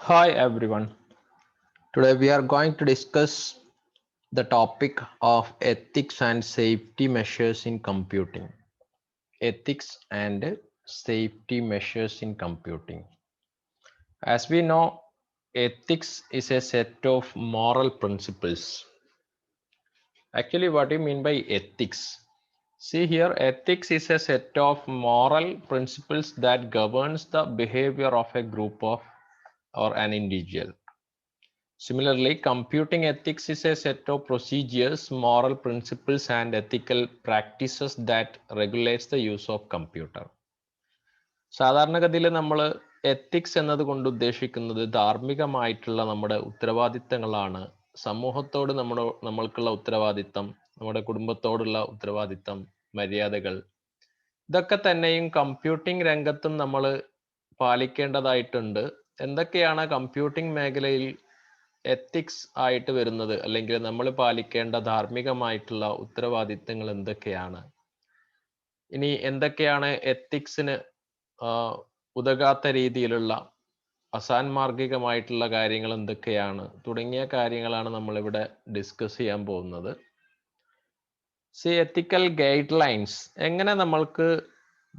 Hi everyone. Today we are going to discuss the topic of ethics and safety measures in computing. Ethics and safety measures in computing. As we know, ethics is a set of moral principles. Actually, what do you mean by ethics? See here, ethics is a set of moral principles that governs the behavior of a group of or an individual. Similarly, computing ethics is a set of procedures, moral principles, and ethical practices that regulates the use of computer. സാധാരണഗതിയിൽ നമ്മൾ ethics എന്നതുകൊണ്ട് ഉദ്ദേശിക്കുന്നത് ധാർമ്മികമായിട്ടുള്ള നമ്മുടെ ഉത്തരവാദിത്തങ്ങളാണ്. സമൂഹത്തോട് നമ്മൾക്കുള്ള ഉത്തരവാദിത്തം, നമ്മുടെ കുടുംബത്തോടുള്ള ഉത്തരവാദിത്തം, മര്യാദകൾ, ഇതൊക്കെ തന്നെയും കമ്പ്യൂട്ടിംഗ് രംഗത്തും നമ്മൾ പാലിക്കേണ്ടതായിട്ടുണ്ട്. എന്തൊക്കെയാണ് കമ്പ്യൂട്ടിംഗ് മേഖലയിൽ എത്തിക്സ് ആയിട്ട് വരുന്നത്, അല്ലെങ്കിൽ നമ്മൾ പാലിക്കേണ്ട ധാർമ്മികമായിട്ടുള്ള ഉത്തരവാദിത്തങ്ങൾ എന്തൊക്കെയാണ്, ഇനി എന്തൊക്കെയാണ് എത്തിക്സിന് ഉതകാത്ത രീതിയിലുള്ള അസാൻമാർഗികമായിട്ടുള്ള കാര്യങ്ങൾ എന്തൊക്കെയാണ് തുടങ്ങിയ കാര്യങ്ങളാണ് നമ്മളിവിടെ ഡിസ്കസ് ചെയ്യാൻ പോകുന്നത്. എത്തിക്കൽ ഗൈഡ് ലൈൻസ്, എങ്ങനെ നമ്മൾക്ക്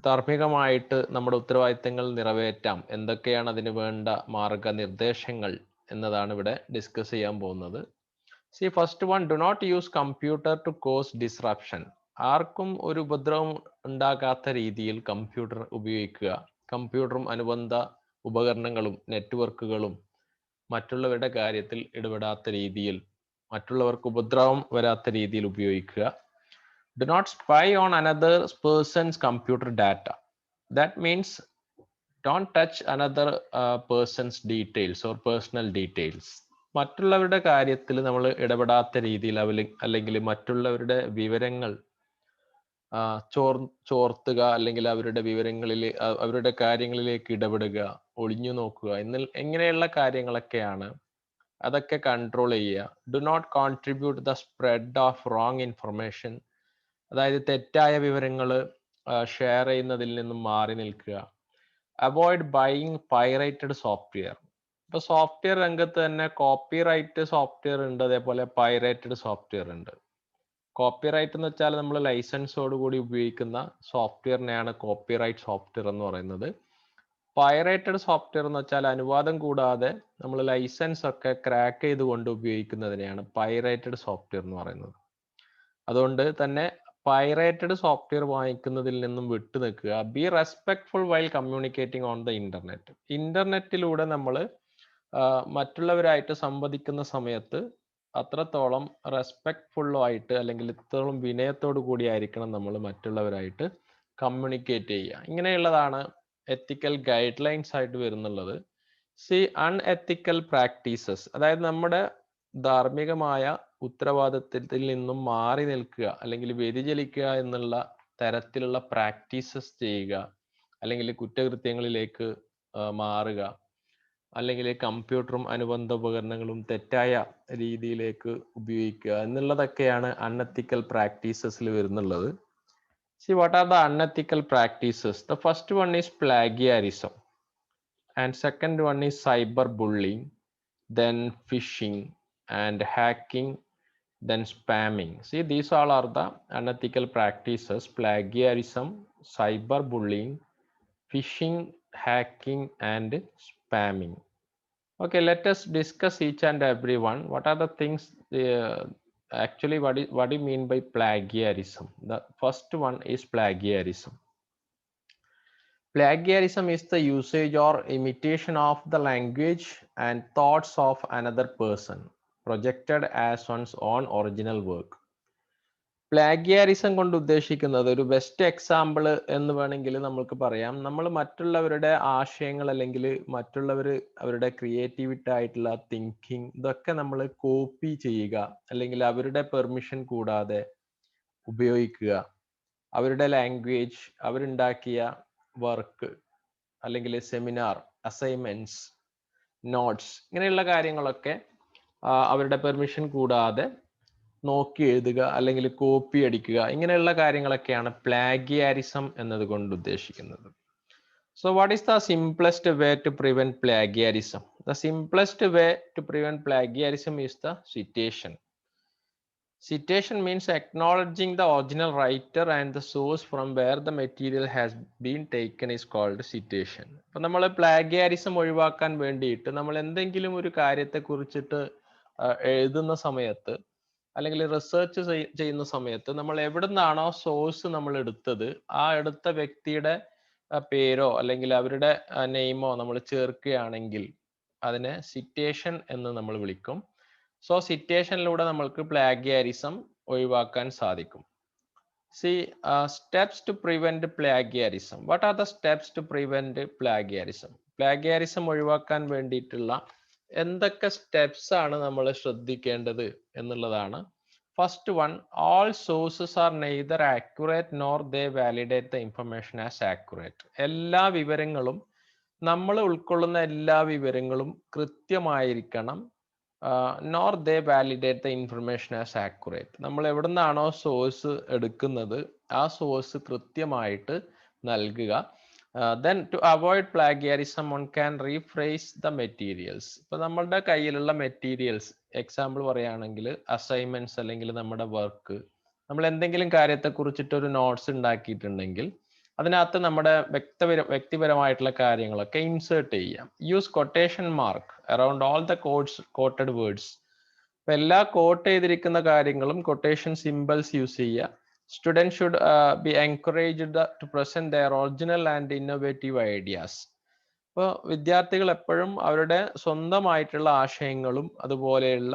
ധാർമ്മികമായിട്ട് നമ്മുടെ ഉത്തരവാദിത്തങ്ങൾ നിറവേറ്റാം, എന്തൊക്കെയാണ് അതിന് വേണ്ട മാർഗനിർദ്ദേശങ്ങൾ എന്നതാണ് ഇവിടെ ഡിസ്കസ് ചെയ്യാൻ പോകുന്നത്. First one, do not use computer to cause disruption. ആർക്കും ഒരു ഉപദ്രവം ഉണ്ടാകാത്ത രീതിയിൽ കമ്പ്യൂട്ടർ ഉപയോഗിക്കുക. കമ്പ്യൂട്ടറും അനുബന്ധ ഉപകരണങ്ങളും നെറ്റ്വർക്കുകളും മറ്റുള്ളവരുടെ കാര്യത്തിൽ ഇടപെടാത്ത രീതിയിൽ, മറ്റുള്ളവർക്ക് ഉപദ്രവം വരാത്ത രീതിയിൽ ഉപയോഗിക്കുക. Do not spy on another persons computer data. That means don't touch another person's details or personal details. മറ്റുള്ളവരുടെ കാര്യത്തിൽ നമ്മൾ ഇടപെടാത്ത രീതിയിൽ അല്ലെങ്കിൽ മറ്റുള്ളവരുടെ വിവരങ്ങൾ ചോർത്തുക, അല്ലെങ്കിൽ അവരുടെ വിവരങ്ങളിൽ അവരുടെ കാര്യങ്ങളിലേക്ക് ഇടപെടുക, ഒളിഞ്ഞു നോക്കുക എങ്ങനെയുള്ള കാര്യങ്ങളൊക്കെയാണ്, അതൊക്കെ കൺട്രോൾ ചെയ്യുക. Do not contribute the spread of wrong information. അതായത് തെറ്റായ വിവരങ്ങൾ ഷെയർ ചെയ്യുന്നതിൽ നിന്നും മാറി നിൽക്കുക. Avoid buying pirated software. ഇപ്പൊ സോഫ്റ്റ്വെയർ രംഗത്ത് തന്നെ കോപ്പിറൈറ്റ് സോഫ്റ്റ്വെയർ ഉണ്ട്, അതേപോലെ പൈറേറ്റഡ് സോഫ്റ്റ്വെയർ ഉണ്ട്. കോപ്പിറൈറ്റ് എന്ന് വെച്ചാൽ നമ്മൾ ലൈസൻസോട് കൂടി ഉപയോഗിക്കുന്ന സോഫ്റ്റ്വെയറിനെയാണ് കോപ്പിറൈറ്റ് സോഫ്റ്റ്വെയർ എന്ന് പറയുന്നത്. പൈറേറ്റഡ് സോഫ്റ്റ്വെയർ എന്ന് വെച്ചാൽ അനുവാദം കൂടാതെ നമ്മൾ ലൈസൻസ് ഒക്കെ ക്രാക്ക് ചെയ്തുകൊണ്ട് ഉപയോഗിക്കുന്നതിനെയാണ് പൈറേറ്റഡ് സോഫ്റ്റ്വെയർ എന്ന് പറയുന്നത്. അതുകൊണ്ട് തന്നെ പൈറേറ്റഡ് സോഫ്റ്റ്വെയർ വാങ്ങിക്കുന്നതിൽ നിന്നും വിട്ടു നിൽക്കുക. Be respectful while communicating on the internet. ഇന്റർനെറ്റിലൂടെ നമ്മൾ മറ്റുള്ളവരായിട്ട് സംവദിക്കുന്ന സമയത്ത് അത്രത്തോളം റെസ്പെക്ട്ഫുള്ളോ ആയിട്ട്, അല്ലെങ്കിൽ ഇത്രത്തോളം വിനയത്തോടു കൂടി ആയിരിക്കണം നമ്മൾ മറ്റുള്ളവരായിട്ട് കമ്മ്യൂണിക്കേറ്റ് ചെയ്യുക. ഇങ്ങനെയുള്ളതാണ് എത്തിക്കൽ ഗൈഡ് ലൈൻസ് ആയിട്ട് വരുന്നുള്ളത്. അൺഎത്തിക്കൽ പ്രാക്ടീസസ്, അതായത് നമ്മുടെ ധാർമ്മികമായ ഉത്തരവാദിത്തത്തിൽ നിന്നും മാറി നിൽക്കുക, അല്ലെങ്കിൽ വ്യതിചലിക്കുക എന്നുള്ള തരത്തിലുള്ള പ്രാക്ടീസസ് ചെയ്യുക, അല്ലെങ്കിൽ കുറ്റകൃത്യങ്ങളിലേക്ക് മാറുക, അല്ലെങ്കിൽ കമ്പ്യൂട്ടറും അനുബന്ധ ഉപകരണങ്ങളും തെറ്റായ രീതിയിലേക്ക് ഉപയോഗിക്കുക എന്നുള്ളതൊക്കെയാണ് unethical പ്രാക്ടീസസിൽ വരുന്നുള്ളത്. what are the unethical practices? The first one is plagiarism, and second one is cyberbullying, then phishing and hacking, then spamming. These all are the unethical practices: plagiarism, cyberbullying, phishing, hacking and spamming. Okay, let us discuss each and every one. What are the things, actually what do you mean by plagiarism? The first one is plagiarism. Plagiarism is the usage or imitation of the language and thoughts of another person projected as one's own original work. പ്ലാഗിയാരിസം കൊണ്ട് ഉദ്ദേശിക്കുന്നത്, ഒരു best example എന്ന് വേണമെങ്കിൽ നമുക്ക് പറയാം, നമ്മൾ മറ്റുള്ളവരുടെ ആശയങ്ങൾ അല്ലെങ്കിൽ മറ്റുള്ളവർ അവരുടെ ക്രിയേറ്റിവിറ്റി ആയിട്ടുള്ള തിങ്കിങ്, ഇതൊക്കെ നമ്മൾ കോപ്പി ചെയ്യുക, അല്ലെങ്കിൽ അവരുടെ പെർമിഷൻ കൂടാതെ ഉപയോഗിക്കുക. അവരുടെ ലാംഗ്വേജ്, അവരുണ്ടാക്കിയ വർക്ക് അല്ലെങ്കിൽ സെമിനാർ, അസൈൻമെന്റ്സ്, നോട്ട്സ്, ഇങ്ങനെയുള്ള കാര്യങ്ങളൊക്കെ അവരുടെ പെർമിഷൻ കൂടാതെ നോക്കി എഴുതുക, അല്ലെങ്കിൽ കോപ്പി അടിക്കുക, ഇങ്ങനെയുള്ള കാര്യങ്ങളൊക്കെയാണ് പ്ലാഗിയാരിസം എന്നതുകൊണ്ട് ഉദ്ദേശിക്കുന്നത്. So what is the simplest way to prevent plagiarism? The simplest way to prevent plagiarism is the citation. Citation means acknowledging the original writer and the source from where the material has been taken is called citation. അപ്പോൾ നമ്മൾ പ്ലാഗിയാരിസം ഒഴിവാക്കാൻ വേണ്ടിയിട്ട് നമ്മൾ എന്തെങ്കിലും ഒരു കാര്യത്തെ കുറിച്ചിട്ട് എഴുതുന്ന സമയത്ത് അല്ലെങ്കിൽ റിസർച്ച് ചെയ്യുന്ന സമയത്ത് നമ്മൾ എവിടെ നിന്നാണോ സോഴ്സ് നമ്മൾ എടുത്തത് ആ എടുത്ത വ്യക്തിയുടെ പേരോ അല്ലെങ്കിൽ അവരുടെ നെയിമോ നമ്മൾ ചേർക്കുകയാണെങ്കിൽ അതിനെ സിറ്റേഷൻ എന്ന് നമ്മൾ വിളിക്കും. സോ സിറ്റേഷനിലൂടെ നമ്മൾക്ക് പ്ലാഗിയാരിസം ഒഴിവാക്കാൻ സാധിക്കും. Steps to prevent plagiarism. What are the steps to prevent plagiarism? Plagiarism ഒഴിവാക്കാൻ വേണ്ടിയിട്ടുള്ള എന്തൊക്കെ സ്റ്റെപ്സ് ആണ് നമ്മൾ ശ്രദ്ധിക്കേണ്ടത് എന്നുള്ളതാണ്. First one, all sources are neither accurate nor they validate the information as accurate. എല്ലാ വിവരങ്ങളും നമ്മൾ ഉൾക്കൊള്ളുന്ന എല്ലാ വിവരങ്ങളും കൃത്യമായിരിക്കണം. Nor they validate the information as accurate. നമ്മൾ എവിടെ നിന്നാണോ സോഴ്സ് എടുക്കുന്നത് ആ സോഴ്സ് കൃത്യമായിട്ട് നൽകുക. Then to avoid plagiarism one can rephrase the materials. ഇപ്പൊ നമ്മളുടെ കയ്യിലുള്ള മെറ്റീരിയൽസ് എക്സാമ്പിൾ പറയുകയാണെങ്കിൽ അസൈൻമെന്റ്സ് അല്ലെങ്കിൽ നമ്മുടെ വർക്ക്, നമ്മൾ എന്തെങ്കിലും കാര്യത്തെ കുറിച്ചിട്ട് ഒരു നോട്ട്സ് ഉണ്ടാക്കിയിട്ടുണ്ടെങ്കിൽ അതിനകത്ത് നമ്മുടെ വ്യക്തിപരമായിട്ടുള്ള കാര്യങ്ങളൊക്കെ ഇൻസേർട്ട് ചെയ്യാം. Use quotation mark around all the quoted words. അപ്പൊ എല്ലാ കോട്ട് ചെയ്തിരിക്കുന്ന കാര്യങ്ങളും കൊട്ടേഷൻ സിംബൽസ് യൂസ് ചെയ്യുക. Student should be encouraged to present their original and innovative ideas. അപ്പോൾ വിദ്യാർത്ഥികൾ എപ്പോഴും അവരുടെ സ്വന്തമായിട്ടുള്ള ആശയങ്ങളും അതുപോലെയുള്ള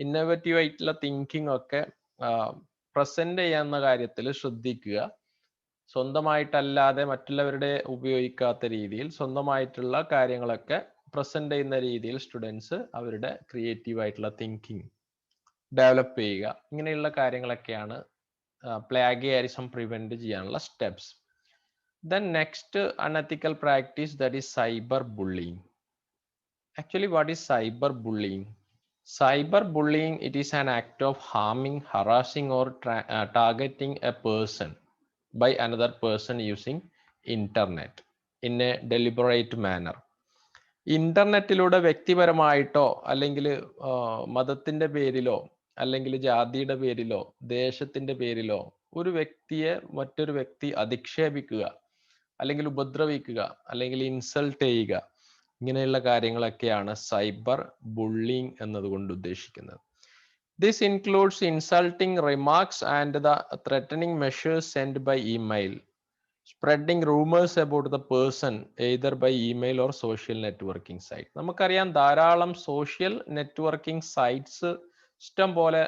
ഇന്നോവേറ്റീവ് ആയിട്ടുള്ള തിങ്കിങ് ഒക്കെ പ്രസന്റ് ചെയ്യുന്ന കാര്യത്തിൽ ശ്രദ്ധിക്കുക. സ്വന്തമായിട്ടല്ലാതെ മറ്റുള്ളവരുടെ ഉപയോഗിക്കാത്ത രീതിയിൽ സ്വന്തമായിട്ടുള്ള കാര്യങ്ങളൊക്കെ പ്രസന്റ് ചെയ്യുന്ന രീതിയിൽ സ്റ്റുഡൻസ് അവരുടെ ക്രിയേറ്റീവ് ആയിട്ടുള്ള തിങ്കിങ് ഡെവലപ്പ് ചെയ്യുക. ഇങ്ങനെയുള്ള കാര്യങ്ങളൊക്കെയാണ് പ്ലാഗിയാരിസം പ്രിവെന്റ് ചെയ്യാനുള്ള steps. Then next unethical practice, that is cyber bullying. Actually, what is cyber bullying? Cyber bullying, it is an act of harming, harassing or targeting a person by another person using internet in a deliberate manner. ഇന്റർനെറ്റിലൂടെ വ്യക്തിപരമായിട്ടോ അല്ലെങ്കിൽ മതത്തിന്റെ പേരിലോ അല്ലെങ്കിൽ ജാതിയുടെ പേരിലോ ദേശത്തിന്റെ പേരിലോ ഒരു വ്യക്തിയെ മറ്റൊരു വ്യക്തി അധിക്ഷേപിക്കുക അല്ലെങ്കിൽ ഉപദ്രവിക്കുക അല്ലെങ്കിൽ ഇൻസൾട്ട് ചെയ്യുക, ഇങ്ങനെയുള്ള കാര്യങ്ങളൊക്കെയാണ് സൈബർ ബുള്ളിങ് എന്നതുകൊണ്ട് ഉദ്ദേശിക്കുന്നത്. This includes insulting remarks and the threatening measures sent by email, spreading rumors about the person either by email or social networking site. നമുക്കറിയാം ധാരാളം സോഷ്യൽ നെറ്റ്വർക്കിംഗ് സൈറ്റ്സ് ഇഷ്ടം പോലെ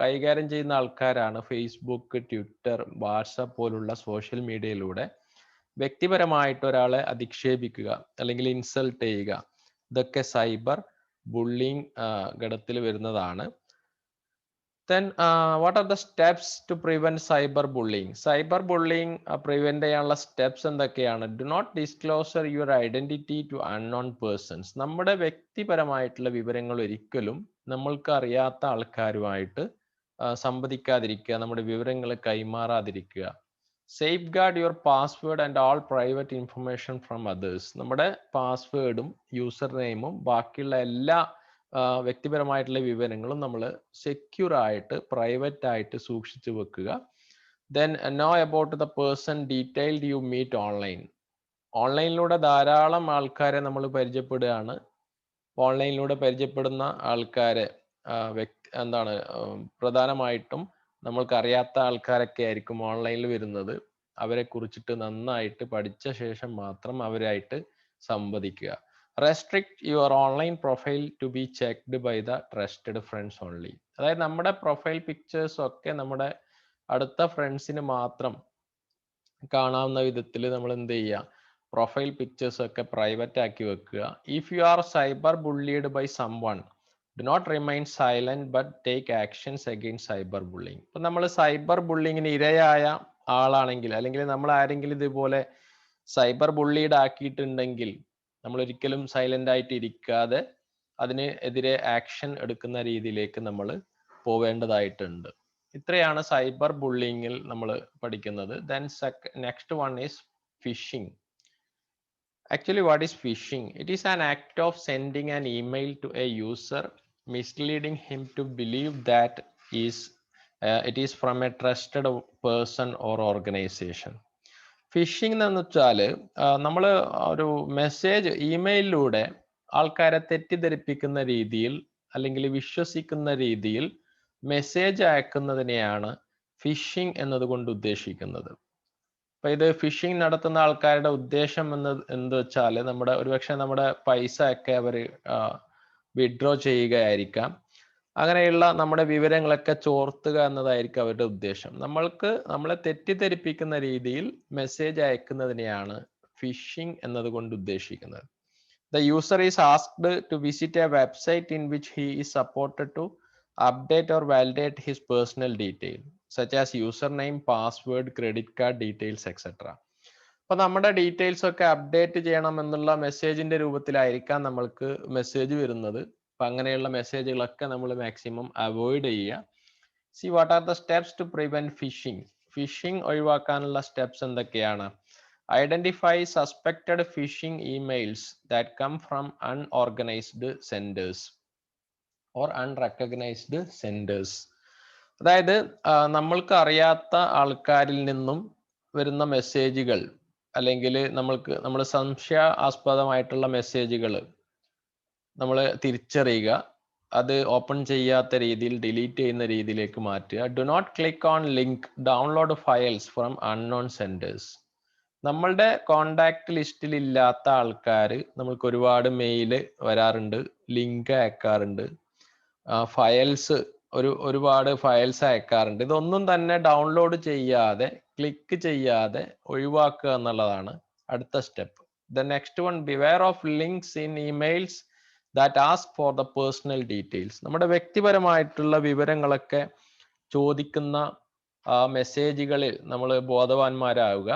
കൈകാര്യം ചെയ്യുന്ന ആൾക്കാരാണ്. ഫേസ്ബുക്ക്, ട്വിറ്റർ, വാട്സാപ്പ് പോലുള്ള സോഷ്യൽ മീഡിയയിലൂടെ വ്യക്തിപരമായിട്ട് ഒരാളെ അധിക്ഷേപിക്കുക അല്ലെങ്കിൽ ഇൻസൾട്ട് ചെയ്യുക, ഇതൊക്കെ സൈബർ ബുള്ളിങ് ഘടത്തിൽ വരുന്നതാണ്. Then what are the steps to prevent cyber bullying? Cyber bullying prevent ചെയ്യാനുള്ള സ്റ്റെപ്സ് എന്തൊക്കെയാണ്? Do not disclose your identity to unknown persons. നമ്മുടെ വ്യക്തിപരമായിട്ടുള്ള വിവരങ്ങൾ ഒരിക്കലും നമ്മൾക്ക് അറിയാത്ത ആൾക്കാരുമായിട്ട് സംവദിക്കാതിരിക്കുക, നമ്മുടെ വിവരങ്ങൾ കൈമാറാതിരിക്കുക. Safeguard your password and all private information from others. നമ്മുടെ പാസ്വേഡും യൂസർ നെയിമും ബാക്കിയുള്ള എല്ലാ വ്യക്തിപരമായിട്ടുള്ള വിവരങ്ങളും നമ്മൾ സെക്യൂർ ആയിട്ട് പ്രൈവറ്റ് ആയിട്ട് സൂക്ഷിച്ചു വെക്കുക. Then know about the person detailed you meet online. ഓൺലൈനിലൂടെ ധാരാളം ആൾക്കാരെ നമ്മൾ പരിചയപ്പെടുകയാണ്. ഓൺലൈനിലൂടെ പരിചയപ്പെടുന്ന ആൾക്കാരെ പ്രധാനമായിട്ടും നമ്മൾക്ക് അറിയാത്ത ആൾക്കാരൊക്കെ ആയിരിക്കും ഓൺലൈനിൽ വരുന്നത്. അവരെ കുറിച്ചിട്ട് നന്നായിട്ട് പഠിച്ച ശേഷം മാത്രം അവരായിട്ട് സംവദിക്കുക. Restrict your online profile to be checked by the trusted friends only. അതായത് നമ്മുടെ പ്രൊഫൈൽ പിക്ചേഴ്സ് ഒക്കെ നമ്മുടെ അടുത്ത ഫ്രണ്ട്സിന് മാത്രം കാണാവുന്ന വിധത്തിൽ നമ്മൾ എന്ത് ചെയ്യുക, പ്രൊഫൈൽ പിക്ചേഴ്സ് ഒക്കെ പ്രൈവറ്റ് ആക്കി വെക്കുക. If you are cyber bullied by someone, do not remain silent but take actions against cyber bullying. ഇപ്പൊ നമ്മൾ സൈബർ ബുള്ളിങ്ങിന് ഇരയായ ആളാണെങ്കിൽ അല്ലെങ്കിൽ നമ്മൾ ആരെങ്കിലും ഇതുപോലെ സൈബർ ബുള്ളീഡ് ആക്കിയിട്ടുണ്ടെങ്കിൽ നമ്മൾ ഒരിക്കലും സൈലന്റ് ആയിട്ട് ഇരിക്കാതെ അതിന് എതിരെ ആക്ഷൻ എടുക്കുന്ന രീതിയിലേക്ക് നമ്മൾ പോവേണ്ടതായിട്ടുണ്ട്. ഇത്രയാണ് സൈബർ ബുള്ളിങ്ങിൽ നമ്മൾ പഠിക്കുന്നത്. Then next one is phishing. Actually, what is phishing? It is an act of sending an email to a user, misleading him to believe that it is from a trusted person or organization. Phishing എന്ന് വെച്ചാൽ നമ്മൾ ഒരു message ഇമെയിലിലൂടെ ആൾക്കാരെ തെറ്റിദ്ധരിപ്പിക്കുന്ന രീതിയിൽ അല്ലെങ്കിൽ വിശ്വസിക്കുന്ന രീതിയിൽ മെസ്സേജ് അയക്കുന്നതിനെയാണ് ഫിഷിംഗ് എന്നതുകൊണ്ട് ഉദ്ദേശിക്കുന്നത്. അപ്പൊ ഇത് ഫിഷിംഗ് നടത്തുന്ന ആൾക്കാരുടെ ഉദ്ദേശം എന്ത് വെച്ചാൽ ഒരുപക്ഷെ നമ്മുടെ പൈസ ഒക്കെ അവർ വിഡ്രോ ചെയ്യുകയായിരിക്കാം. അങ്ങനെയുള്ള നമ്മുടെ വിവരങ്ങളൊക്കെ ചോർത്തുക എന്നതായിരിക്കും അവരുടെ ഉദ്ദേശം. നമ്മളെ തെറ്റിദ്ധരിപ്പിക്കുന്ന രീതിയിൽ മെസ്സേജ് അയക്കുന്നതിനെയാണ് ഫിഷിംഗ് എന്നതുകൊണ്ട് ഉദ്ദേശിക്കുന്നത്. The user is asked to visit a website in which he is supported to update or validate his personal detail, such as username, password, credit card details, etc. അപ്പൊ നമ്മുടെ ഡീറ്റെയിൽസ് ഒക്കെ update ചെയ്യണം എന്നുള്ള മെസ്സേജിന്റെ രൂപത്തിലായിരിക്കാം നമ്മൾക്ക് message വരുന്നത്. അപ്പൊ അങ്ങനെയുള്ള മെസ്സേജുകളൊക്കെ നമ്മൾ മാക്സിമം അവോയ്ഡ് ചെയ്യുക. See what are the steps to prevent phishing? Phishing ഒഴിവാക്കാനുള്ള സ്റ്റെപ്സ് എന്തൊക്കെയാണ്? Identify suspected phishing emails that come from unorganized senders or unrecognized senders. അതായത് നമ്മൾക്ക് അറിയാത്ത ആൾക്കാരിൽ നിന്നും വരുന്ന മെസ്സേജുകൾ അല്ലെങ്കിൽ നമ്മൾ സംശയാസ്പദമായിട്ടുള്ള മെസ്സേജുകൾ നമ്മൾ തിരിച്ചറിയുക, അത് ഓപ്പൺ ചെയ്യാത്ത രീതിയിൽ ഡിലീറ്റ് ചെയ്യുന്ന രീതിയിലേക്ക് മാറ്റുക. Do not click on link, download files from unknown senders. നമ്മളുടെ കോണ്ടാക്ട് ലിസ്റ്റിൽ ഇല്ലാത്ത ആൾക്കാർ നമ്മൾക്ക് ഒരുപാട് മെയിൽ വരാറുണ്ട്, ലിങ്ക് അയക്കാറുണ്ട്, ഫയൽസ് ഒരുപാട് ഫയൽസ് അയക്കാറുണ്ട്. ഇതൊന്നും തന്നെ ഡൗൺലോഡ് ചെയ്യാതെ ക്ലിക്ക് ചെയ്യാതെ ഒഴിവാക്കുക എന്നുള്ളതാണ് അടുത്ത step. The next one, beware of links in emails that ask for the personal details. നമ്മുടെ വ്യക്തിപരമായിട്ടുള്ള വിവരങ്ങളൊക്കെ ചോദിക്കുന്ന മെസ്സേജുകളിൽ നമ്മൾ ബോധവാന്മാരാവുക.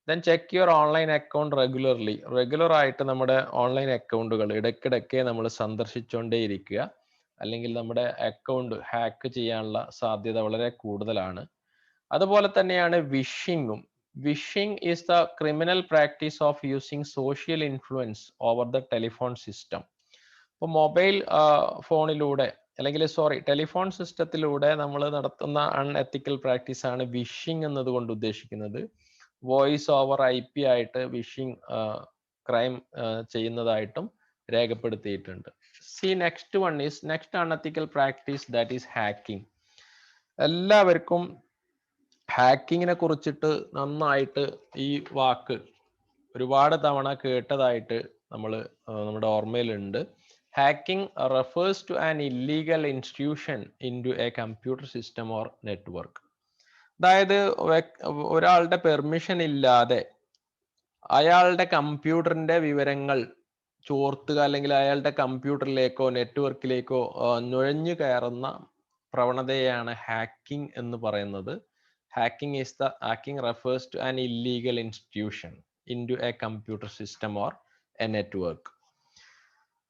Then check your online account regularly. Regular ആയിട്ട് നമ്മുടെ ഓൺലൈൻ അക്കൗണ്ടുകൾ ഇടയ്ക്കിടയ്ക്ക് നമ്മൾ സന്ദർശിച്ചുകൊണ്ടേയിരിക്കുക, അല്ലെങ്കിൽ നമ്മുടെ അക്കൗണ്ട് ഹാക്ക് ചെയ്യാനുള്ള സാധ്യത വളരെ കൂടുതലാണ്. അതുപോലെ തന്നെയാണ് വിഷിങ്ങും. Vishing is the criminal practice of using social influence over the telephone system. ഇപ്പോൾ മൊബൈൽ ഫോണിലൂടെ അല്ലെങ്കിൽ ടെലിഫോൺ സിസ്റ്റത്തിലൂടെ നമ്മൾ നടത്തുന്ന അൺഎത്തിക്കൽ പ്രാക്ടീസ് ആണ് വിഷിംഗ് എന്നതുകൊണ്ട് ഉദ്ദേശിക്കുന്നത്. വോയിസ് ഓവർ IP ആയിട്ട് വിഷിംഗ് ക്രൈം ചെയ്യുന്നതായിട്ടും രേഖപ്പെടുത്തിയിട്ടുണ്ട്. Next unethical practice that is hacking. എല്ലാവർക്കും ഹാക്കിങ്ങിനെ കുറിച്ചിട്ട് നന്നായിട്ട് ഈ വാക്ക് ഒരുപാട് തവണ കേട്ടതായിട്ട് നമ്മുടെ ഓർമ്മയിലുണ്ട്. Hacking refers to an illegal institution into a computer system or network. അതായത് ഒരാളുടെ പെർമിഷൻ ഇല്ലാതെ അയാളുടെ കമ്പ്യൂട്ടറിന്റെ വിവരങ്ങൾ ചോർത്തുക, അല്ലെങ്കിൽ അയാളുടെ കമ്പ്യൂട്ടറിലേക്കോ നെറ്റ്വർക്കിലേക്കോ നുഴഞ്ഞു കയറുന്ന പ്രവണതയാണ് ഹാക്കിംഗ് എന്ന് പറയുന്നത്. Hacking refers to an illegal institution into a computer system or a network.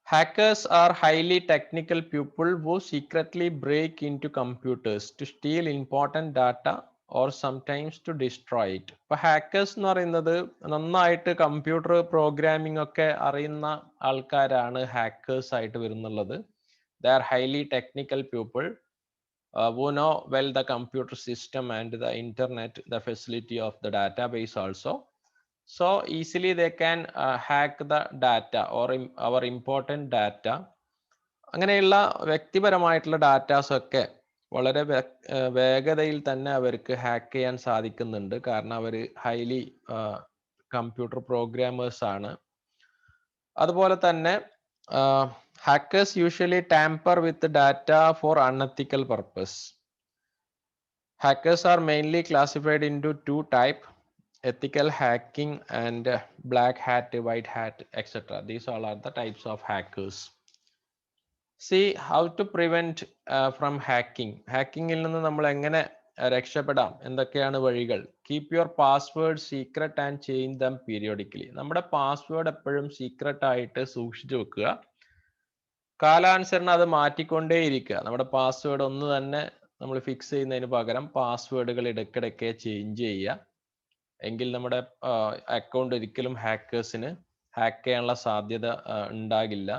Hackers are highly technical people who secretly break into computers to steal important data or sometimes to destroy it. ഇപ്പോൾ hackers എന്ന് പറയുന്നത് നന്നായിട്ട് computer programming ഒക്കെ അറിയുന്ന ആൾക്കാരാണ് hackers ആയിട്ട് വരുന്നുള്ളത്. They are highly technical people who know well the computer system and the internet, the facility of the database also. So easily they can hack the data or our important data. അങ്ങനെയുള്ള വ്യക്തിപരമായിട്ടുള്ള datas ഒക്കെ വളരെ വേഗതയിൽ തന്നെ അവർക്ക് hack ചെയ്യാൻ സാധിക്കുന്നുണ്ട്. കാരണം അവർ ഹൈലി കമ്പ്യൂട്ടർ പ്രോഗ്രാമേഴ്സ് ആണ്. അതുപോലെ തന്നെ hackers usually tamper with the data for unethical purpose. Hackers are mainly classified into two types: ethical hacking and black hat, white hat, etc. These all are the types of hackers. See how to prevent from hacking. ഹാക്കിങ്ങിൽ നിന്ന് നമ്മൾ എങ്ങനെ രക്ഷപ്പെടാം, എന്തൊക്കെയാണ് വഴികൾ? Keep your password secret and change dum periodically. നമ്മുടെ password എപ്പോഴും secret ആയിട്ട് സൂക്ഷിച്ചു വെക്കുക, കാലാനുസരണം അത് മാറ്റിക്കൊണ്ടേയിരിക്കുക. നമ്മുടെ പാസ്വേഡ് ഒന്ന് തന്നെ നമ്മൾ ഫിക്സ് ചെയ്യുന്നതിന് പകരം പാസ്വേഡുകൾ ഇടയ്ക്കിടയ്ക്ക് ചേഞ്ച് ചെയ്യുക. എങ്കിൽ നമ്മുടെ അക്കൗണ്ട് ഒരിക്കലും ഹാക്കേഴ്സിന് ഹാക്ക് ചെയ്യാനുള്ള സാധ്യത ഉണ്ടാകില്ല.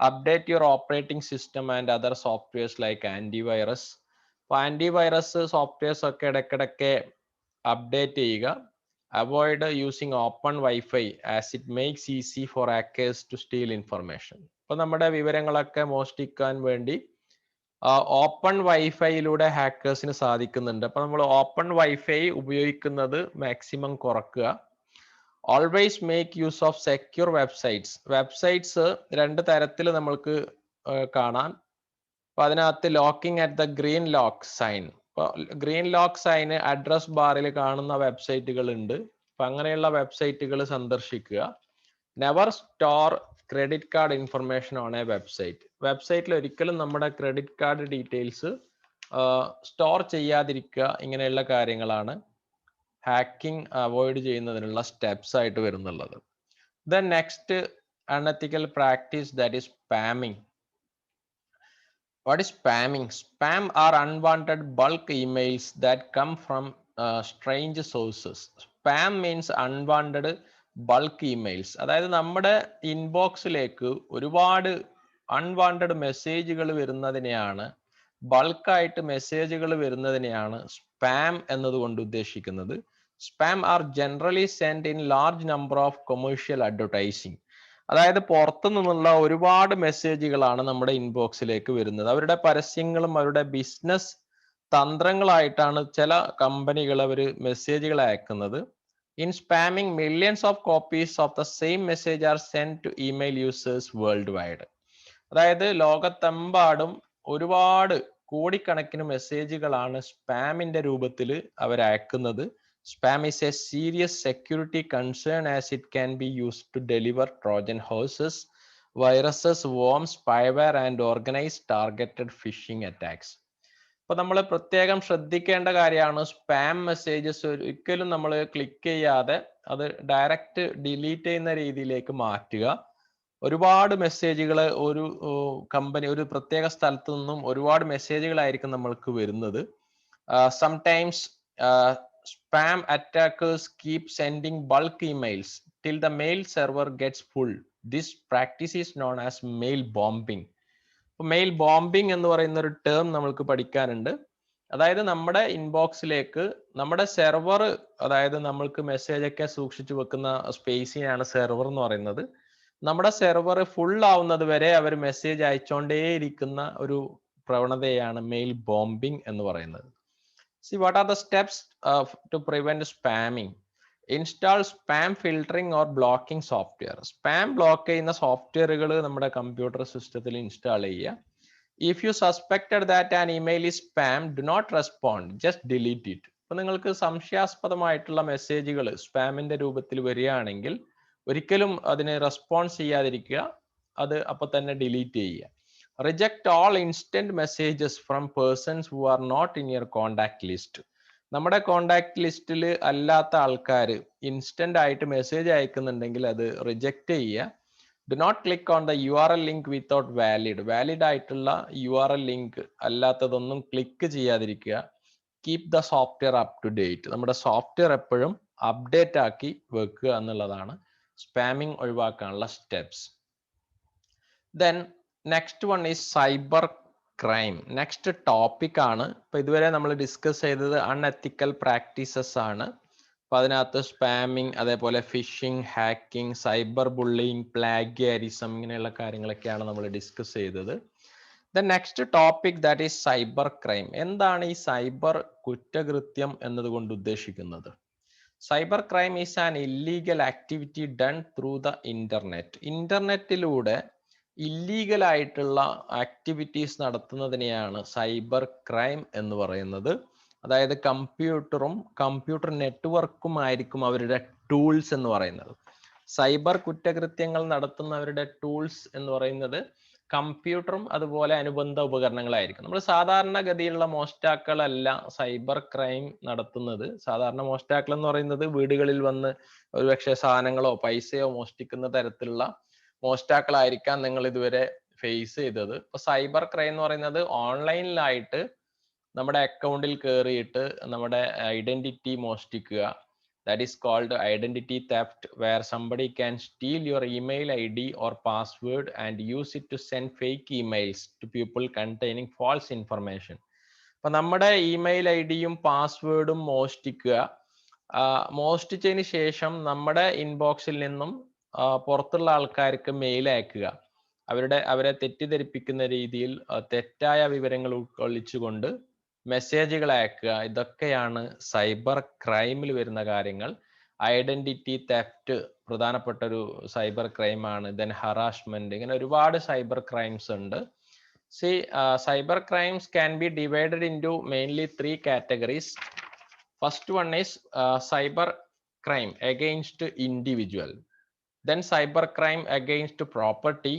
Update your operating system and other softwares like antivirus. അപ്പോൾ ആന്റിവൈറസ് സോഫ്റ്റ്വെയർസ് ഒക്കെ ഇടയ്ക്കിടയ്ക്ക് അപ്ഡേറ്റ് ചെയ്യുക. Avoid using open WiFi as it makes easy for hackers to steal information. അപ്പോൾ നമ്മുടെ വിവരങ്ങളൊക്കെ മോഷ്ടിക്കാൻ വേണ്ടി ഓപ്പൺ വൈഫൈയിലൂടെ ഹാക്കേഴ്സിന് സാധിക്കുന്നുണ്ട്. അപ്പോൾ നമ്മൾ ഓപ്പൺ വൈഫൈ ഉപയോഗിക്കുന്നത് മാക്സിമം കുറക്കുക. Always make use of secure websites. Websites രണ്ട് തരത്തിൽ നമ്മൾക്ക് കാണാം. അപ്പോൾ അതിനകത്ത് locking at the green lock sign. ഇപ്പോൾ ഗ്രീൻ ലോക്ക് സൈന് അഡ്രസ് ബാറിൽ കാണുന്ന വെബ്സൈറ്റുകൾ ഉണ്ട്. അപ്പം അങ്ങനെയുള്ള വെബ്സൈറ്റുകൾ സന്ദർശിക്കുക. Never store credit card information on a website. വെബ്സൈറ്റിൽ ഒരിക്കലും നമ്മുടെ ക്രെഡിറ്റ് കാർഡ് ഡീറ്റെയിൽസ് സ്റ്റോർ ചെയ്യാതിരിക്കുക. ഇങ്ങനെയുള്ള കാര്യങ്ങളാണ് ഹാക്കിംഗ് അവോയ്ഡ് ചെയ്യുന്നതിനുള്ള സ്റ്റെപ്സ് ആയിട്ട് വരുന്നുള്ളത്. Then next unethical practice that is spamming. What is spamming? Spam are unwanted bulk emails that come from strange sources. Spam means unwanted bulk emails. അതായത് നമ്മുടെ ഇൻബോക്സിലേക്ക് ഒരുപാട് unwanted മെസ്സേജുകൾ വരുന്നതിനെയാണ്, ബൾക്കായിട്ട് മെസ്സേജുകൾ വരുന്നതിനെയാണ് സ്പാം എന്നതുകൊണ്ട് ഉദ്ദേശിക്കുന്നത്. Spam are generally send in large number of commercial advertising. അതായത് പുറത്തു നിന്നുള്ള ഒരുപാട് മെസ്സേജുകളാണ് നമ്മുടെ ഇൻബോക്സിലേക്ക് വരുന്നത്. അവരുടെ പരസ്യങ്ങളും അവരുടെ ബിസിനസ് തന്ത്രങ്ങളായിട്ടാണ് ചില കമ്പനികൾ അവർ മെസ്സേജുകൾ അയക്കുന്നത്. In spamming millions of copies of the same message are sent to email users worldwide. അതായത് ലോകത്തെമ്പാടും ഒരുപാട് കോടിക്കണക്കിന് മെസ്സേജുകളാണ് സ്പാമിന്റെ രൂപത്തിൽ അവർ അയക്കുന്നത്. Spam is a serious security concern as it can be used to deliver Trojan horses, viruses, worms, spyware and organized targeted phishing attacks. അപ്പോൾ നമ്മൾ പ്രത്യേകം ശ്രദ്ധിക്കേണ്ട കാര്യമാണ് സ്പാം മെസ്സേജസ് ഒരിക്കലും നമ്മൾ ക്ലിക്ക് ചെയ്യാതെ അത് ഡയറക്റ്റ് ഡിലീറ്റ് ചെയ്യുന്ന രീതിയിലേക്ക് മാറ്റുക. ഒരുപാട് മെസ്സേജുകൾ ഒരു കമ്പനി ഒരു പ്രത്യേക സ്ഥലത്തു നിന്നും ഒരുപാട് മെസ്സേജുകളായിരിക്കും നമ്മൾക്ക് വരുന്നത്. Sometimes spam attackers keep sending bulk emails till the mail server gets full. This practice is known as mail bombing. Mail bombing എന്ന് പറയുന്ന ഒരു ടേം നമ്മൾക്ക് പഠിക്കാനുണ്ട്. അതായത് നമ്മുടെ ഇൻബോക്സിലേക്ക് നമ്മുടെ സെർവർ, അതായത് നമ്മൾക്ക് മെസ്സേജ് ഒക്കെ സൂക്ഷിച്ചു വെക്കുന്ന സ്പേസിനെയാണ് സെർവർ എന്ന് പറയുന്നത്. നമ്മുടെ സെർവർ ഫുൾ ആവുന്നത് വരെ അവർ മെസ്സേജ് അയച്ചുകൊണ്ടേയിരിക്കുന്ന ഒരു പ്രവണതയാണ് മെയിൽ ബോംബിംഗ് എന്ന് പറയുന്നത്. See, what are the steps to prevent spamming? Install spam filtering or blocking software. Spam block ചെയ്യുന്ന സോഫ്റ്റ്വെയറുകൾ നമ്മുടെ കമ്പ്യൂട്ടർ സിസ്റ്റത്തിൽ ഇൻസ്റ്റാൾ ചെയ്യുക. If you suspected that an email is spam, do not respond, just delete it. അപ്പോൾ നിങ്ങൾക്ക് സംശയാസ്പദമായിട്ടുള്ള മെസ്സേജുകൾ സ്പാമിന്റെ രൂപത്തിൽ വരികയാണെങ്കിൽ ഒരിക്കലും അതിനെ റെസ്പോൺസ് ചെയ്യാതിരിക്കുക, അത് അപ്പോൾ തന്നെ ഡിലീറ്റ് ചെയ്യുക. Reject all instant messages from persons who are not in your contact list. നമ്മുടെ കോണ്ടാക്ട് ലിസ്റ്റിൽ അല്ലാത്ത ആൾക്കാർ ഇൻസ്റ്റന്റ് ആയിട്ട് മെസ്സേജ് അയക്കുന്നുണ്ടെങ്കിൽ അത് റിജക്റ്റ് ചെയ്യുക. Do not click on the URL link without valid ആയിട്ടുള്ള URL ലിങ്ക് അല്ലാത്തതൊന്നും ക്ലിക്ക് ചെയ്യാതിരിക്കുക. Keep the software up to date. നമ്മുടെ സോഫ്റ്റ്വെയർ എപ്പോഴും അപ്ഡേറ്റ് ആക്കി വെക്കുക എന്നുള്ളതാണ് സ്പാമിംഗ് ഒഴിവാക്കാനുള്ള steps. Then next one is cyber crime. Next topic ആണ്. ഇപ്പൊ ഇതുവരെ നമ്മൾ ഡിസ്കസ് ചെയ്തത് അൺഎത്തിക്കൽ പ്രാക്ടീസസ് ആണ്. അപ്പൊ അതിനകത്ത് സ്പാമിംഗ്, അതേപോലെ phishing, hacking, cyber bullying, plagiarism, ഇങ്ങനെയുള്ള കാര്യങ്ങളൊക്കെയാണ് നമ്മൾ ഡിസ്കസ് ചെയ്തത്. The next topic that is cyber crime. എന്താണ് ഈ സൈബർ കുറ്റകൃത്യം എന്നതുകൊണ്ട് ഉദ്ദേശിക്കുന്നത്? Cyber crime is an illegal activity done through the internet. ഇന്റർനെറ്റിലൂടെ ഇല്ലീഗൽ ആയിട്ടുള്ള ആക്ടിവിറ്റീസ് നടത്തുന്നതിനെയാണ് സൈബർ ക്രൈം എന്ന് പറയുന്നത്. അതായത് കമ്പ്യൂട്ടറും കമ്പ്യൂട്ടർ നെറ്റ്വർക്കും ആയിരിക്കും അവരുടെ ടൂൾസ് എന്ന് പറയുന്നത്. സൈബർ കുറ്റകൃത്യങ്ങൾ നടത്തുന്നവരുടെ ടൂൾസ് എന്ന് പറയുന്നത് കമ്പ്യൂട്ടറും അതുപോലെ അനുബന്ധ ഉപകരണങ്ങളായിരിക്കും. നമ്മൾ സാധാരണഗതിയിലുള്ള മോഷ്ടാക്കളല്ല സൈബർ ക്രൈം നടത്തുന്നത്. സാധാരണ മോഷ്ടാക്കൾ എന്ന് പറയുന്നത് വീടുകളിൽ വന്ന് ഒരുപക്ഷെ സാധനങ്ങളോ പൈസയോ മോഷ്ടിക്കുന്ന തരത്തിലുള്ള മോഷ്ടാക്കളായിരിക്കാം നിങ്ങൾ ഇതുവരെ ഫേസ് ചെയ്തത്. ഇപ്പൊ സൈബർ ക്രൈം എന്ന് പറയുന്നത് ഓൺലൈനിലായിട്ട് നമ്മുടെ അക്കൗണ്ടിൽ കയറിയിട്ട് നമ്മുടെ identity മോഷ്ടിക്കുക, that is called identity theft, where somebody can steal your email ID or password and use it to send fake emails to people containing false information. അപ്പൊ നമ്മുടെ ഇമെയിൽ ഐ ഡിയും പാസ്വേഡും മോഷ്ടിക്കുക, മോഷ്ടിച്ചതിന് ശേഷം നമ്മുടെ ഇൻബോക്സിൽ നിന്നും പുറത്തുള്ള ആൾക്കാർക്ക് മെയിൽ അയക്കുക, അവരെ തെറ്റിദ്ധരിപ്പിക്കുന്ന രീതിയിൽ തെറ്റായ വിവരങ്ങൾ ഉൾക്കൊള്ളിച്ചുകൊണ്ട് മെസ്സേജുകൾ അയക്കുക. ഇതൊക്കെയാണ് സൈബർ ക്രൈമിൽ വരുന്ന കാര്യങ്ങൾ. ഐഡന്റിറ്റി തെഫ്റ്റ് പ്രധാനപ്പെട്ട ഒരു സൈബർ ക്രൈം ആണ്. ദെൻ ഹറാസ്മെന്റ്, ഇങ്ങനെ ഒരുപാട് സൈബർ ക്രൈംസ് ഉണ്ട്. See, cyber crimes can be divided into mainly 3 categories. First one is cyber crime against individual, then cyber crime against property,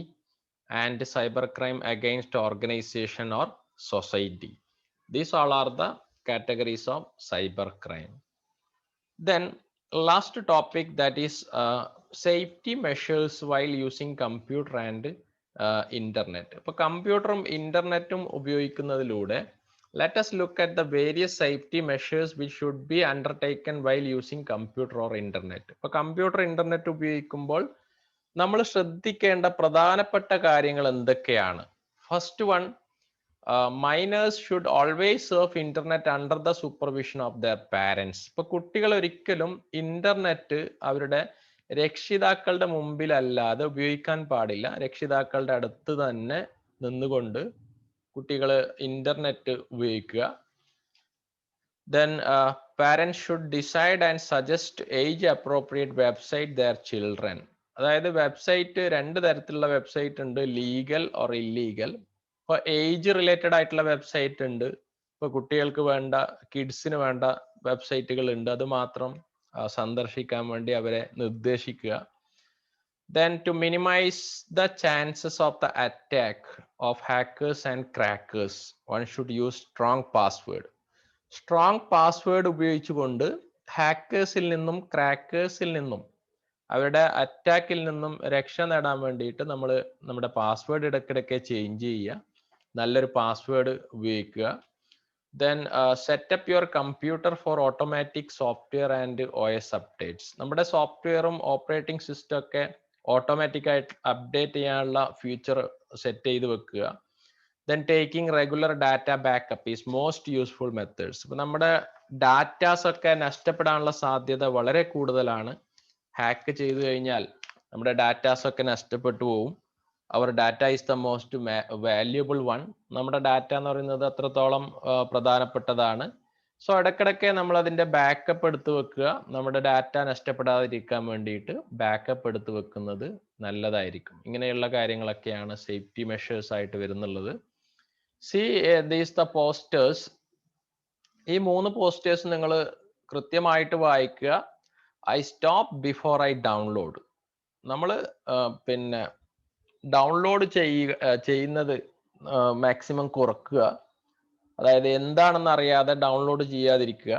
and cyber crime against organization or society. These all are the categories of cyber crime. Then last topic, that is safety measures while using computer and internet. ഇപ്പൊ കമ്പ്യൂട്ടറും ഇന്റർനെറ്റും ഉപയോഗിക്കുന്നതിലൂടെ let us look at the various safety measures which should be undertaken while using computer or internet. ഇപ്പൊ computer internet ഉപയോഗിക്കുമ്പോൾ നമ്മൾ ശ്രദ്ധിക്കേണ്ട പ്രധാനപ്പെട്ട കാര്യങ്ങൾ എന്തൊക്കെയാണ്? First one, minors should always surf internet under the supervision of their parents. ഇപ്പൊ കുട്ടികൾ ഒരിക്കലും ഇന്റർനെറ്റ് അവരുടെ രക്ഷിതാക്കളുടെ മുമ്പിലല്ലാതെ ഉപയോഗിക്കാൻ പാടില്ല. രക്ഷിതാക്കളുടെ അടുത്ത് തന്നെ നിന്നുകൊണ്ട് കുട്ടികൾ ഇന്റർനെറ്റ് ഉപയോഗിക്കുക. Then parents should decide and suggest age appropriate website their children. അതായത് വെബ്സൈറ്റ് 2 തരത്തിലുള്ള വെബ്സൈറ്റ് ഉണ്ട്, ലീഗൽ ഓർ ഇല്ലീഗൽ. ഇപ്പൊ ഏജ് റിലേറ്റഡ് ആയിട്ടുള്ള വെബ്സൈറ്റ് ഉണ്ട്, ഇപ്പൊ കുട്ടികൾക്ക് വേണ്ട, കിഡ്സിന് വേണ്ട വെബ്സൈറ്റുകൾ ഉണ്ട്, അത് മാത്രം സന്ദർശിക്കാൻ വേണ്ടി അവരെ നിർദ്ദേശിക്കുക. Then to minimize the chances of the attack of hackers and crackers, one should use strong password. Strong password ഉപയോഗിച്ചുകൊണ്ട് ഹാക്കേഴ്സിൽ നിന്നും ക്രാക്കേഴ്സിൽ നിന്നും അവരുടെ അറ്റാക്കിൽ നിന്നും രക്ഷ നേടാൻ വേണ്ടിയിട്ട് നമ്മൾ നമ്മുടെ പാസ്വേഡ് ഇടയ്ക്കിടയ്ക്ക് ചേഞ്ച് ചെയ്യുക, നല്ലൊരു പാസ്വേഡ് ഉപയോഗിക്കുക. Then set up your computer for automatic software and OS updates. നമ്മുടെ സോഫ്റ്റ്വെയറും ഓപ്പറേറ്റിംഗ് സിസ്റ്റം ഒക്കെ ഓട്ടോമാറ്റിക് ആയിട്ട് അപ്ഡേറ്റ് ചെയ്യാനുള്ള ഫീച്ചർ സെറ്റ് ചെയ്ത് വെക്കുക. Then taking regular data backup is most useful methods. ഇപ്പൊ നമ്മുടെ ഡാറ്റാസ് ഒക്കെ നഷ്ടപ്പെടാനുള്ള സാധ്യത വളരെ കൂടുതലാണ്. ഹാക്ക് ചെയ്തു കഴിഞ്ഞാൽ നമ്മുടെ ഡാറ്റാസ് ഒക്കെ നഷ്ടപ്പെട്ടു പോകും. Our data is the most valuable one. നമ്മുടെ ഡാറ്റ എന്ന് പറയുന്നത് അത്രത്തോളം പ്രധാനപ്പെട്ടതാണ്. സോ ഇടയ്ക്കിടയ്ക്ക് നമ്മൾ അതിന്റെ ബാക്കപ്പ് എടുത്ത് വെക്കുക. നമ്മുടെ ഡാറ്റ നഷ്ടപ്പെടാതിരിക്കാൻ വേണ്ടിയിട്ട് ബാക്കപ്പ് എടുത്ത് വെക്കുന്നത് നല്ലതായിരിക്കും. ഇങ്ങനെയുള്ള കാര്യങ്ങളൊക്കെയാണ് സേഫ്റ്റി മെഷേഴ്സ് ആയിട്ട് വരുന്നുള്ളത്. See these the posters. ഈ 3 പോസ്റ്റേഴ്സ് നിങ്ങൾ കൃത്യമായിട്ട് വായിക്കുക. I stop before I download. നമ്മൾ പിന്നെ ഡൗൺലോഡ് ചെയ്യുന്നത് മാക്സിമം കുറക്കുക. അതായത് എന്താണെന്ന് അറിയാതെ ഡൗൺലോഡ് ചെയ്യാതിരിക്കുക.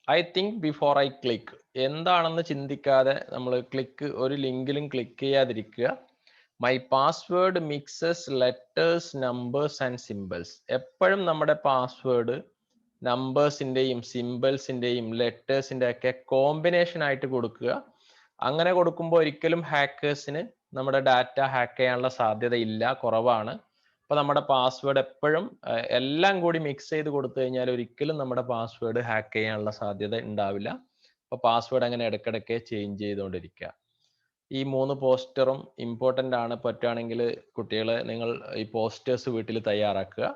I think before I click. എന്താണെന്ന് ചിന്തിക്കാതെ നമ്മൾ ഒരു ലിങ്കിലും ക്ലിക്ക് ചെയ്യാതിരിക്കുക. My password mixes letters, numbers and symbols. എപ്പോഴും നമ്മുടെ പാസ്വേഡ് നമ്പേഴ്സിന്റെയും സിമ്പിൾസിന്റെയും ലെറ്റേഴ്സിന്റെ ഒക്കെ കോമ്പിനേഷൻ ആയിട്ട് കൊടുക്കുക. അങ്ങനെ കൊടുക്കുമ്പോൾ ഒരിക്കലും ഹാക്കേഴ്സിന് നമ്മുടെ ഡാറ്റ ഹാക്ക് ചെയ്യാനുള്ള സാധ്യത ഇല്ല, കുറവാണ്. അപ്പൊ നമ്മുടെ പാസ്വേഡ് എപ്പോഴും എല്ലാം കൂടി മിക്സ് ചെയ്ത് കൊടുത്തു കഴിഞ്ഞാൽ ഒരിക്കലും നമ്മുടെ പാസ്വേഡ് ഹാക്ക് ചെയ്യാനുള്ള സാധ്യത ഉണ്ടാവില്ല. അപ്പൊ പാസ്വേഡ് അങ്ങനെ ഇടയ്ക്കിടയ്ക്ക് ചേഞ്ച് ചെയ്തുകൊണ്ടിരിക്കുക. ഈ 3 പോസ്റ്ററും ഇമ്പോർട്ടൻ്റ് ആണ്. പറ്റുകയാണെങ്കിൽ കുട്ടികളെ നിങ്ങൾ ഈ പോസ്റ്റേഴ്സ് വീട്ടിൽ തയ്യാറാക്കുക.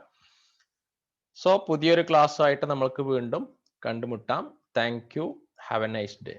സോ പുതിയൊരു ക്ലാസ്സുമായിട്ട് നമ്മൾക്ക് വീണ്ടും കണ്ടുമുട്ടാം. Thank you. Have A nice day.